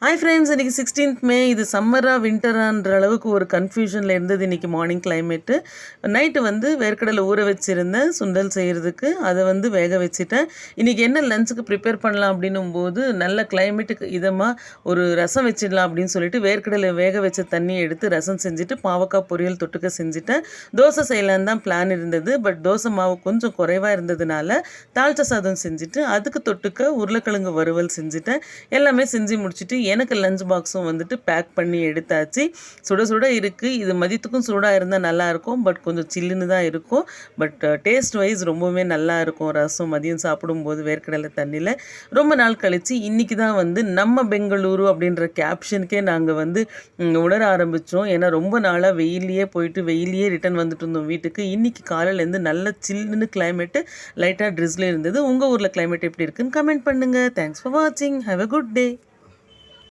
Hi friends, இன்றைக்கி 16th மே. இது சம்மரா வின்டரான்ற அளவுக்கு ஒரு கன்ஃபியூஷனில் இருந்தது இன்றைக்கி மார்னிங் கிளைமேட்டு. நைட்டு வேர்க்கடலை ஊற வச்சுருந்தேன் சுண்டல் செய்கிறதுக்கு. அதை வேக வச்சுட்டேன். இன்றைக்கி என்ன லஞ்சுக்கு ப்ரிப்பேர் பண்ணலாம் அப்படின்னும்போது நல்ல கிளைமேட்டுக்கு இதமாக ஒரு ரசம் வச்சிடலாம் அப்படின்னு சொல்லிட்டு வேர்க்கடலை வேக வச்ச தண்ணியை எடுத்து ரசம் செஞ்சுட்டு பாவக்காய் பொரியல் தொட்டுக்க செஞ்சுட்டேன். தோசை செய்யலான்னு தான் பிளான் இருந்தது. பட் தோசை மாவு கொஞ்சம் குறைவாக இருந்ததுனால தாளிச்ச சாதம் செஞ்சுட்டு அதுக்கு தொட்டுக்க உருளைக்கிழங்கு வறுவல் செஞ்சுட்டேன். எல்லாமே செஞ்சு முடிச்சுட்டு எனக்கு லஞ்ச் பாக்ஸும் பேக் பண்ணி எடுத்தாச்சு. சுட சுட இருக்குது. இது மதியத்துக்கும் சூடாக இருந்தால் நல்லாயிருக்கும். பட் கொஞ்சம் சில்லுன்னு தான் இருக்கும். பட் டேஸ்ட் வைஸ் ரொம்பவே நல்லா இருக்கும். ரசம் மதியம் சாப்பிடும்போது வேர்க்கடலை தண்ணியில் ரொம்ப நாள் கழித்து இன்றைக்கி தான் நம்ம பெங்களூரு அப்படின்ற கேப்ஷனுக்கே நாங்கள் உணர ஆரம்பித்தோம். ஏன்னா ரொம்ப நாளாக வெயிலையே போயிட்டு வெயிலையே ரிட்டன் வந்துட்டு இருந்தோம் வீட்டுக்கு. இன்றைக்கி காலையிலேருந்து நல்ல சில்லுன்னு கிளைமேட்டு, லைட்டாக ட்ரிஸ்ல இருந்தது. உங்கள் ஊரில் கிளைமேட் எப்படி இருக்குன்னு கமெண்ட் பண்ணுங்கள். தேங்க்ஸ் ஃபார் வாட்சிங். Have a good day.